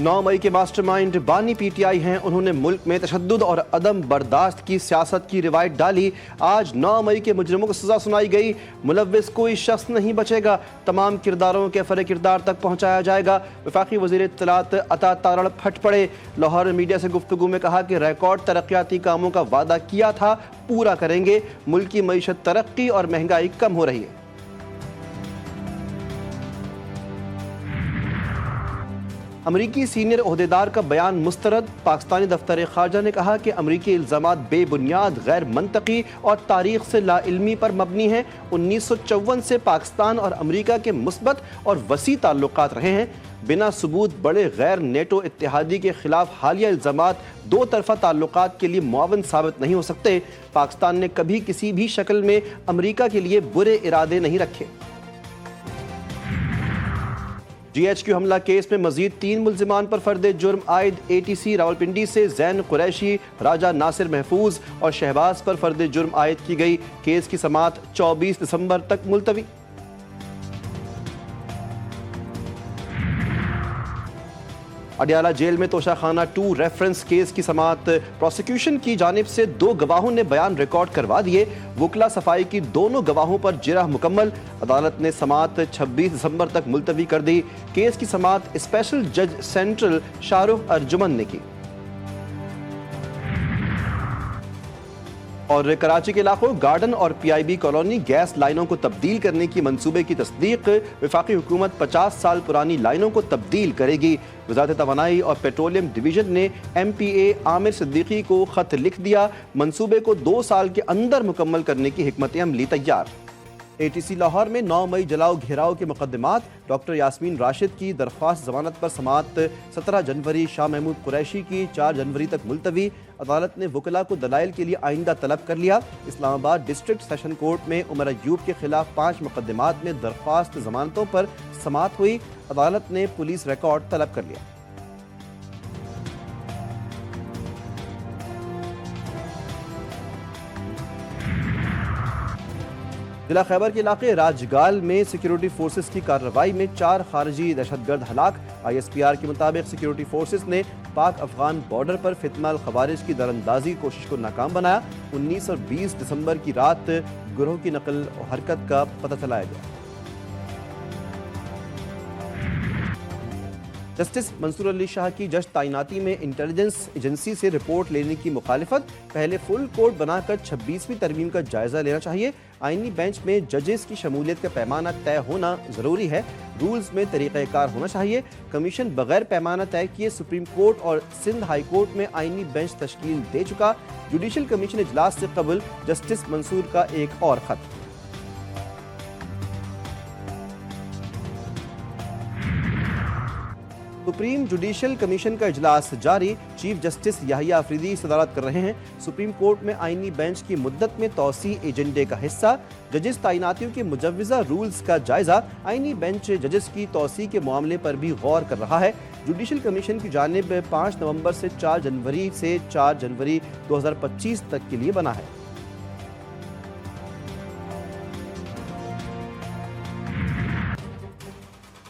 9 मई के मास्टरमाइंड बानी पीटीआई हैं। उन्होंने मुल्क में तशद्दुद और अदम बर्दाश्त की सियासत की रिवायत डाली। आज 9 मई के मुजरिमों को सजा सुनाई गई। मुलव्विस कोई शख्स नहीं बचेगा। तमाम किरदारों के फरे किरदार तक पहुंचाया जाएगा। वफाकी वज़ीर इत्तलात अता तारड़ फट पड़े। लाहौर में मीडिया से गुफ्तगू में कहा कि रिकॉर्ड तरक्याती कामों का वादा किया था, पूरा करेंगे। मुल्क की मईशत तरक्की और महंगाई कम हो रही है। अमरीकी सीनियर ओहदेदार का बयान मुस्तरद। पाकिस्तानी दफ्तर खारजा ने कहा कि अमरीकी इल्ज़ामात बेबुनियाद, गैर मंतकी और तारीख से लाइल्मी पर मबनी हैं। 1954 से पाकिस्तान और अमरीका के मुस्बत और वसी ताल्लुकात रहे हैं। बिना सबूत बड़े गैर नेटो इत्तेहादी के खिलाफ हालिया इल्ज़ामात दो तरफा ताल्लुकात के लिए मुआवन साबित नहीं हो सकते। पाकिस्तान ने कभी किसी भी शक्ल में अमरीका के लिए बुरे इरादे नहीं रखे। GHQ हमला केस में मजीद 3 मुल्जिमान पर फर्द जुर्म आयद। ATC रावलपिंडी से जैन कुरैशी, राजा नासिर महफूज और शहबाज पर फर्द जुर्म आयद की गई। केस की समाअत 24 दिसंबर तक मुलतवी। अडियाला जेल में तोशाखाना 2 रेफरेंस केस की समाअत। प्रोसिक्यूशन की जानिब से 2 गवाहों ने बयान रिकॉर्ड करवा दिए। वकला सफाई की दोनों गवाहों पर जिरह मुकम्मल। अदालत ने समाअत 26 दिसंबर तक मुलतवी कर दी। केस की समाअत स्पेशल जज सेंट्रल शाहरुख अर्जुमन ने की। और कराची के इलाकों गार्डन और PIB कॉलोनी गैस लाइनों को तब्दील करने की मंसूबे की तस्दीक। वफाकी हुकूमत 50 साल पुरानी लाइनों को तब्दील करेगी। वज़ारत तवानाई और पेट्रोलियम डिवीजन ने MPA आमिर सिद्दीकी को खत लिख दिया। मंसूबे को 2 साल के अंदर मुकम्मल करने की हिकमत अमली तैयार। ATC लाहौर में 9 मई जलाओ घेराव के मुकदमात। डॉक्टर यास्मीन राशिद की दरख्वास्त जमानत पर समाअत 17 जनवरी। शाह महमूद कुरैशी की 4 जनवरी तक मुलतवी। अदालत ने वकला को दलाइल के लिए आइंदा तलब कर लिया। इस्लामाबाद डिस्ट्रिक्ट सेशन कोर्ट में उमर अयूब के खिलाफ 5 मुकदमात में दरख्वास्त जमानतों पर समाअत हुई। अदालत ने पुलिस रिकॉर्ड तलब कर लिया। जिला खैबर के इलाके राजगाल में सिक्योरिटी फोर्सेस की कार्रवाई में 4 खारजी दहशतगर्द हलाक। ISPR के मुताबिक सिक्योरिटी फोर्सेस ने पाक अफगान बॉर्डर पर फितनाल खवारिज की दरअंदाजी कोशिश को नाकाम बनाया। 19 और 20 दिसंबर की रात गिरोह की नकल हरकत का पता चलाया गया। जस्टिस मंसूर अली शाह की जज तैनाती में इंटेलिजेंस एजेंसी से रिपोर्ट लेने की मुखालिफत। पहले फुल कोर्ट बनाकर 26वीं तरमीम का जायजा लेना चाहिए। आईनी बेंच में जजेस की शमूलियत का पैमाना तय होना जरूरी है। रूल्स में तरीक़ाकार होना चाहिए। कमीशन बगैर पैमाना तय किए सुप्रीम कोर्ट और सिंध हाई कोर्ट में आईनी बेंच तश्कील दे चुका। जुडिशल कमीशन इजलास से कबल जस्टिस मंसूर का एक और खत। सुप्रीम जुडिशल कमीशन का इजलास जारी। चीफ जस्टिस याहिया अफरीदी सदारत कर रहे हैं। सुप्रीम कोर्ट में आईनी बेंच की मुद्दत में तौसी एजेंडे का हिस्सा। जजेस तैनातियों के मुजव्वज़ा रूल्स का जायजा। आईनी बेंच जजेस की तौसी के मामले पर भी गौर कर रहा है। जुडिशल कमीशन की जानिब 5 नवंबर से 4 जनवरी से 4 जनवरी 2025 तक के लिए बना है।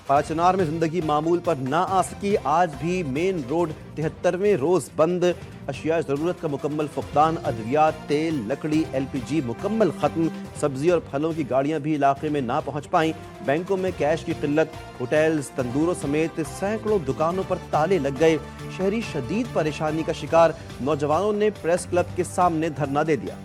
पाराचनार में जिंदगी मामूल पर ना आ सकी। आज भी मेन रोड 73वें रोज बंद। अशिया ज़रूरत का मुकम्मल फुकदान। अद्वियात, तेल, लकड़ी, LPG मुकम्मल ख़त्म। सब्जी और फलों की गाड़ियां भी इलाके में ना पहुंच पाईं। बैंकों में कैश की किल्लत। होटल्स, तंदूरों समेत सैकड़ों दुकानों पर ताले लग गए। शहरी शदीद परेशानी का शिकार। नौजवानों ने प्रेस क्लब के सामने धरना दे दिया।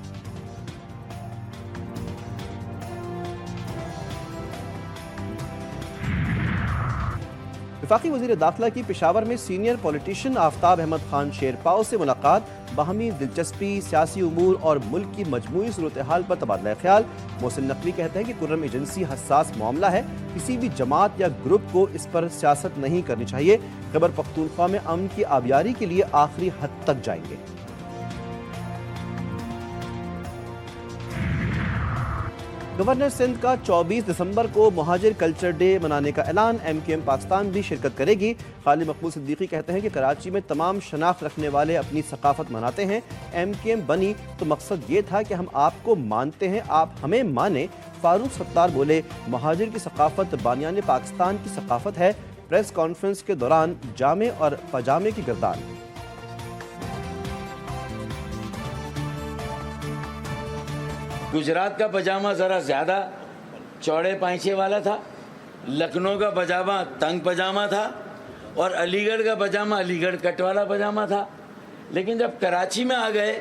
वफाकी वज़ीर दाखिला की पेशावर में सीनियर पॉलिटिशियन आफ्ताब अहमद खान शेरपाव से मुलाकात। बाहमी दिलचस्पी, सियासी उमूर और मुल्क की मजमूई सूरत हाल पर तबादला ख्याल। मोहसिन नकवी कहते हैं कि कुर्रम एजेंसी हसास मामला है। किसी भी जमात या ग्रुप को इस पर सियासत नहीं करनी चाहिए। खैबर पख्तूनख्वा में अमन की आबियारी के लिए आखिरी हद तक जाएंगे। गवर्नर सिंध का 24 दिसंबर को मुहाजिर कल्चर डे मनाने का ऐलान। MKM पाकिस्तान भी शिरकत करेगी। खालिद मकबूल सिद्दीकी कहते हैं कि कराची में तमाम शनाख्त रखने वाले अपनी सकाफत मनाते हैं। MKM बनी तो मकसद ये था कि हम आपको मानते हैं, आप हमें माने। फारूक सत्तार बोले, मुहाजिर की सकाफत बानियान पाकिस्तान की सकाफत है। प्रेस कॉन्फ्रेंस के दौरान जामे और पजामे की गर्दान। गुजरात का पजामा ज़रा ज़्यादा चौड़े पांचे वाला था, लखनऊ का पजामा तंग पजामा था और अलीगढ़ का पजामा अलीगढ़ कट वाला पजामा था। लेकिन जब कराची में आ गए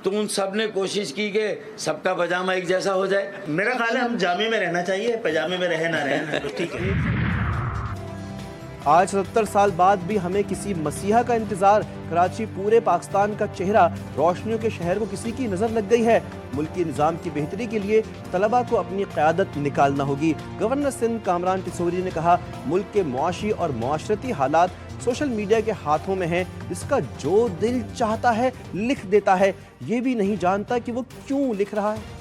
तो उन सब ने कोशिश की कि सबका पजामा एक जैसा हो जाए। मेरा ख्याल है हम जामे में रहना चाहिए, पजामे में रहे ना रहे तो ठीक है। आज 77 साल बाद भी हमें किसी मसीहा का इंतजार। कराची पूरे पाकिस्तान का चेहरा, रोशनियों के शहर को किसी की नजर लग गई है। मुल्की निज़ाम की बेहतरी के लिए तलबा को अपनी क़यादत निकालना होगी। गवर्नर सिंध कामरान टिसोरी ने कहा, मुल्क के मुआशी और मुआशरती हालात सोशल मीडिया के हाथों में हैं। इसका जो दिल चाहता है लिख देता है, ये भी नहीं जानता कि वो क्यों लिख रहा है।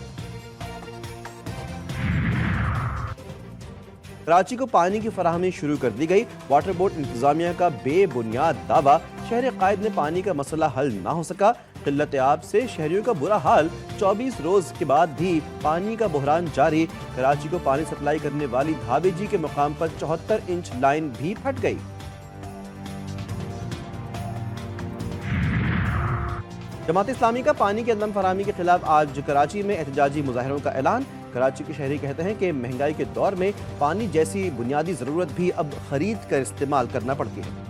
कराची को पानी की फराहमी शुरू कर दी गई। वाटर बोर्ड इंतजामिया का बेबुनियाद दावा, शहर कायद में पानी का मसला हल ना हो सका। किल्लत आब से शहरियों का बुरा हाल, 24 रोज के बाद भी पानी का बहरान जारी। कराची को पानी सप्लाई करने वाली धाबेजी के मुकाम पर 74 इंच लाइन भी फट गई। जमात इस्लामी का पानी की अदम फराहमी के खिलाफ आज कराची में एहतजाजी मुजाहरों का ऐलान। कराची के शहरी कहते हैं कि महंगाई के दौर में पानी जैसी बुनियादी ज़रूरत भी अब खरीद कर इस्तेमाल करना पड़ती है।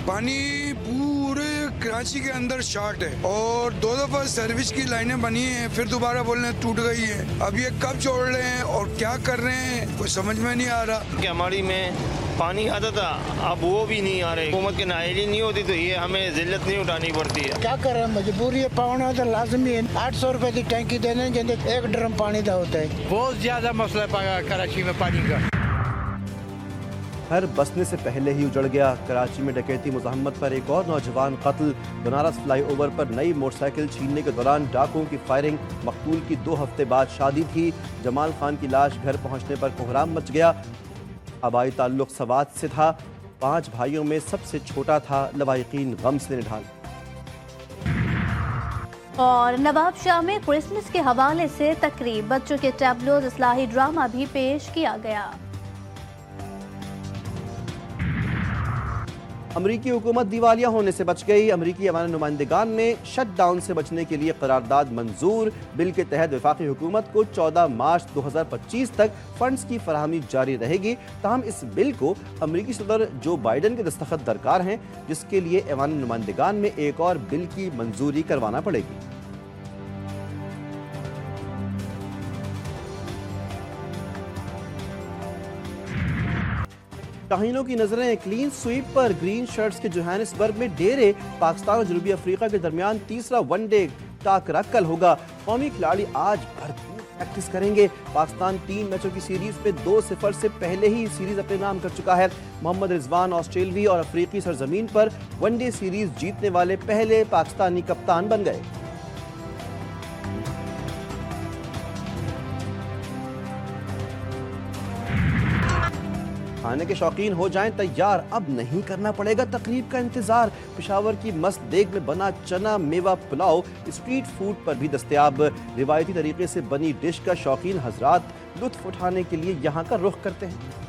पानी पूरे कराची के अंदर शॉर्ट है और 2 दफा सर्विस की लाइनें बनी हैं, फिर दोबारा बोलने टूट गई है। अब ये कब छोड़ रहे हैं और क्या कर रहे हैं कोई समझ में नहीं आ रहा। कि हमारी में पानी आता था, अब वो भी नहीं आ रहे। हुकूमत की नाअहली नहीं होती तो ये हमें जिल्लत नहीं उठानी पड़ती है। क्या कर रहे हैं, मजबूरी है, पाना तो लाजमी है। 800 रुपए की टैंकी देने जिंदे 1 ड्रम पानी का होता है। बहुत ज्यादा मसला है कराची में पानी का। घर बसने से पहले ही उजड़ गया। कराची में डकैती मुज़ाहमत पर एक और नौजवान कत्ल। बनारस फ्लाईओवर पर नई मोटरसाइकिल छीनने के दौरान डाकुओं की फायरिंग। मकतूल की 2 हफ्ते बाद शादी थी। जमाल खान की लाश घर पहुंचने पर कोहराम मच गया। आबाई ताल्लुक सवात से था। 5 भाइयों में सबसे छोटा था। लवाहिकीन गम से निढाल। और नवाब शाह में क्रिसमस के हवाले से तकरीब, बच्चों के टैबलोज इस्लाही ड्रामा भी पेश किया गया। अमरीकी हुकूमत दिवालिया होने से बच गई। अमरीकी अवामी नुमाइंदगान ने शट डाउन से बचने के लिए करारदाद मंजूर। बिल के तहत वफाकी हुकूमत को 14 मार्च 2025 तक फंड्स की फराहमी जारी रहेगी। ताहम इस बिल को अमरीकी सदर जो बाइडन के दस्तखत दरकार हैं, जिसके लिए अवामी नुमाइंदगान में एक और बिल की मंजूरी करवाना पड़ेगी। शाहीनों की नजरें क्लीन स्वीप पर। ग्रीन शर्ट्स के जोहानिसबर्ग में डेरे। पाकिस्तान और जनूबी अफ्रीका के दरमियान तीसरा वनडे टाकरा कल होगा। कौमी खिलाड़ी आज भरपूर प्रैक्टिस करेंगे। पाकिस्तान 3 मैचों की सीरीज में 2-0 से पहले ही सीरीज अपने नाम कर चुका है। मोहम्मद रिजवान ऑस्ट्रेलवी और अफ्रीकी सरजमीन पर वनडे सीरीज जीतने वाले पहले पाकिस्तानी कप्तान बन गए। खाने के शौकीन हो जाएं तैयार, अब नहीं करना पड़ेगा तकरीब का इंतजार। पेशावर की मस्त देग में बना चना मेवा पुलाव स्ट्रीट फूड पर भी दस्तयाब। रिवायती तरीके से बनी डिश का शौकीन हजरात लुत्फ उठाने के लिए यहाँ का रुख करते हैं।